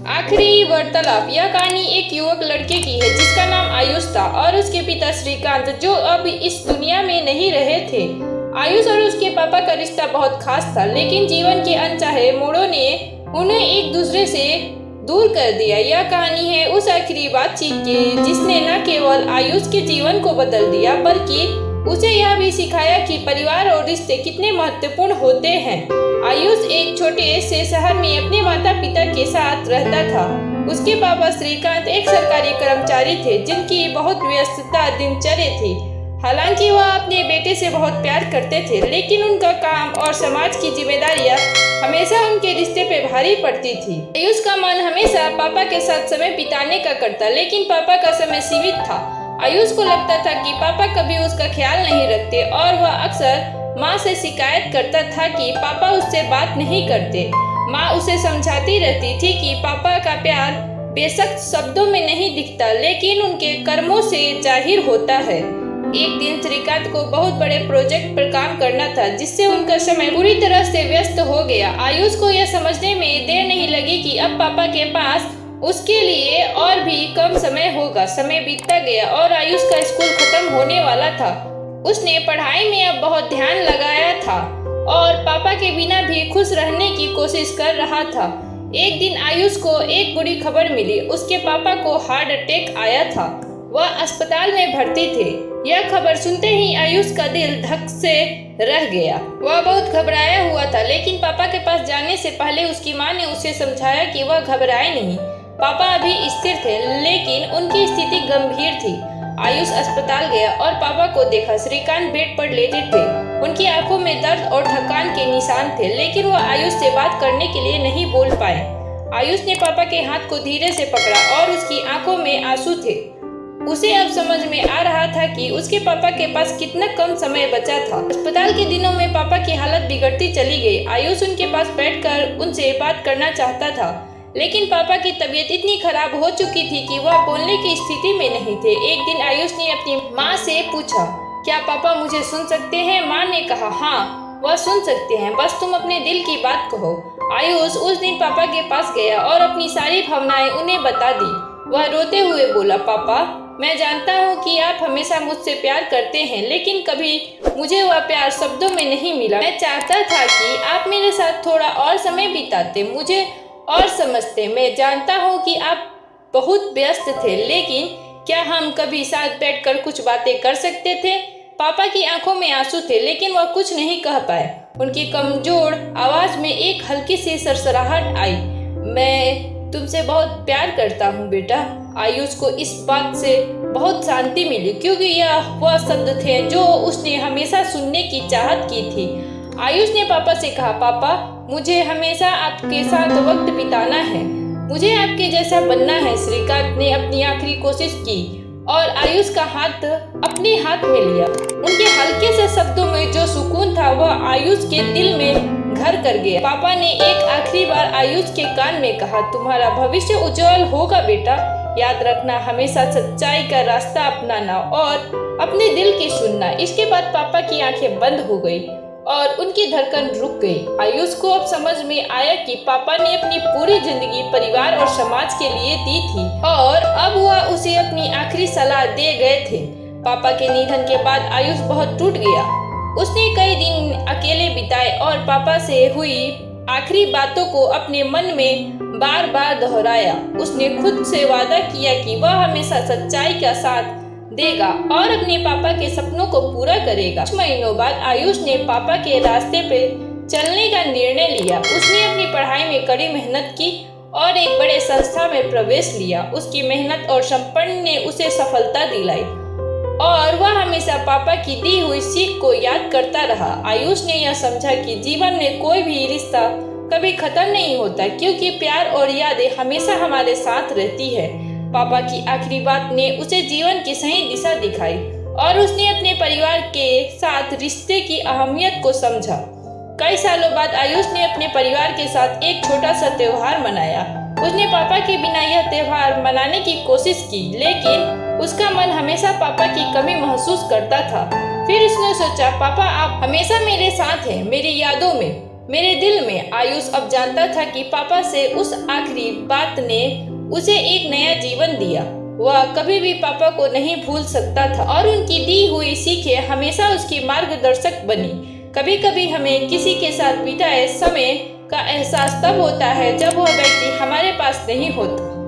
आखिरी वार्तालाप। यह कहानी एक युवक लड़के की है जिसका नाम आयुष था और उसके पिता श्रीकांत, जो अब इस दुनिया में नहीं रहे थे। आयुष और उसके पापा का रिश्ता बहुत खास था, लेकिन जीवन के अनचाहे मोड़ों ने उन्हें एक दूसरे से दूर कर दिया। यह कहानी है उस आखिरी बातचीत की जिसने न केवल आयुष के जीवन को बदल दिया, बल्कि उसे यह भी सिखाया कि परिवार और रिश्ते कितने महत्वपूर्ण होते हैं। आयुष एक छोटे से शहर में अपने माता पिता के साथ रहता था। उसके पापा श्रीकांत एक सरकारी कर्मचारी थे जिनकी बहुत व्यस्तता दिनचर्या थी। हालांकि वह अपने बेटे से बहुत प्यार करते थे, लेकिन उनका काम और समाज की जिम्मेदारियां हमेशा उनके रिश्ते पे भारी पड़ती थी। आयुष का मन हमेशा पापा के साथ समय बिताने का करता, लेकिन पापा का समय सीमित था। आयुष को लगता था कि पापा कभी उसका ख्याल नहीं रखते और वह अक्सर माँ से शिकायत करता था कि पापा उससे बात नहीं करते। माँ उसे समझाती रहती थी कि पापा का प्यार बेशक शब्दों में नहीं दिखता, लेकिन उनके कर्मों से जाहिर होता है। एक दिन श्रीकांत को बहुत बड़े प्रोजेक्ट पर काम करना था, जिससे उनका समय पूरी तरह से व्यस्त हो गया। आयुष को यह समझने में देर नहीं लगी कि अब पापा के पास उसके लिए और भी कम समय होगा। समय बीतता गया और आयुष का स्कूल खत्म होने वाला था। उसने पढ़ाई में अब बहुत ध्यान लगाया था और पापा के बिना भी खुश रहने की कोशिश कर रहा था। एक दिन आयुष को एक बुरी खबर मिली। उसके पापा को हार्ट अटैक आया था। वह अस्पताल में भर्ती थे। यह खबर सुनते ही आयुष का दिल धक से रह गया। वह बहुत घबराया हुआ था, लेकिन पापा के पास जाने से पहले उसकी माँ ने उसे समझाया कि वह घबराए नहीं। पापा अभी स्थिर थे, लेकिन उनकी स्थिति गंभीर थी। आयुष अस्पताल गया और पापा को देखा। श्रीकांत बेड पर लेटे थे। उनकी आंखों में दर्द और थकान के निशान थे, लेकिन वह आयुष से बात करने के लिए नहीं बोल पाए। आयुष ने पापा के हाथ को धीरे से पकड़ा और उसकी आंखों में आंसू थे। उसे अब समझ में आ रहा था कि उसके पापा के पास कितना कम समय बचा था। अस्पताल के दिनों में पापा की हालत बिगड़ती चली गई। आयुष उनके पास बैठकर उनसे बात करना चाहता था, लेकिन पापा की तबीयत इतनी खराब हो चुकी थी कि वह बोलने की स्थिति में नहीं थे। एक दिन आयुष ने अपनी माँ से पूछा, क्या पापा मुझे सुन सकते हैं? माँ ने कहा, हाँ, वह सुन सकते हैं, बस तुम अपने दिल की बात कहो। आयुष उस दिन पापा के पास गया और अपनी सारी भावनाएं उन्हें बता दी। वह रोते हुए बोला, पापा, मैं जानता हूँ कि आप हमेशा मुझसे प्यार करते हैं, लेकिन कभी मुझे वह प्यार शब्दों में नहीं मिला। मैं चाहता था कि आप मेरे साथ थोड़ा और समय बिताते, मुझे और समझते। मैं जानता हूँ कि आप बहुत व्यस्त थे, लेकिन क्या हम कभी साथ बैठकर कुछ बातें कर सकते थे? पापा की आंखों में आंसू थे, लेकिन वह कुछ नहीं कह पाए। उनकी कमजोर आवाज में एक हल्की सी सरसराहट आई। मैं तुमसे बहुत प्यार करता हूँ बेटा। आयुष को इस बात से बहुत शांति मिली, क्योंकि यह वह शब्द थे जो उसने हमेशा सुनने की चाहत की थी। आयुष ने पापा से कहा, पापा, मुझे हमेशा आपके साथ वक्त बिताना है, मुझे आपके जैसा बनना है। श्रीकांत ने अपनी आखिरी कोशिश की और आयुष का हाथ अपने हाथ में लिया। उनके हल्के से शब्दों में जो सुकून था वह आयुष के दिल में घर कर गया। पापा ने एक आखिरी बार आयुष के कान में कहा, तुम्हारा भविष्य उज्जवल होगा बेटा। याद रखना, हमेशा सच्चाई का रास्ता अपनाना और अपने दिल की सुनना। इसके बाद पापा की आंखें बंद हो गई और उनकी धड़कन रुक गई। आयुष को अब समझ में आया कि पापा ने अपनी पूरी जिंदगी परिवार और समाज के लिए दी थी और अब वह उसे अपनी आखिरी सलाह दे गए थे। पापा के निधन के बाद आयुष बहुत टूट गया। उसने कई दिन अकेले बिताए और पापा से हुई आखिरी बातों को अपने मन में बार बार दोहराया। उसने खुद से वादा किया कि वह हमेशा सच्चाई का साथ देगा और अपने पापा के सपनों को पूरा करेगा। कुछ महीनों बाद आयुष ने पापा के रास्ते पे चलने का निर्णय लिया। उसने अपनी पढ़ाई में कड़ी मेहनत की और एक बड़े संस्था में प्रवेश लिया। उसकी मेहनत और समर्पण ने उसे सफलता दिलाई और वह हमेशा पापा की दी हुई सीख को याद करता रहा। आयुष ने यह समझा कि जीवन में कोई भी रिश्ता कभी खत्म नहीं होता, क्योंकि प्यार और यादें हमेशा हमारे साथ रहती है। पापा की आखिरी बात ने उसे जीवन की सही दिशा दिखाई और उसने अपने परिवार के साथ रिश्ते की अहमियत को समझा। कई सालों बाद आयुष ने अपने परिवार के साथ एक छोटा सा त्योहार मनाया। उसने पापा के बिना यह त्योहार मनाने की कोशिश की, लेकिन उसका मन हमेशा पापा की कमी महसूस करता था। फिर उसने सोचा, पापा आप हमेशा मेरे साथ हैं, मेरी यादों में। मेरे दिल में आयुष अब जानता था कि पापा से उस आखिरी बात ने उसे एक नया जीवन दिया। वह कभी भी पापा को नहीं भूल सकता था और उनकी दी हुई सीखें हमेशा उसकी मार्गदर्शक बनी। कभी कभी हमें किसी के साथ बिताए समय का एहसास तब होता है जब वह व्यक्ति हमारे पास नहीं होता।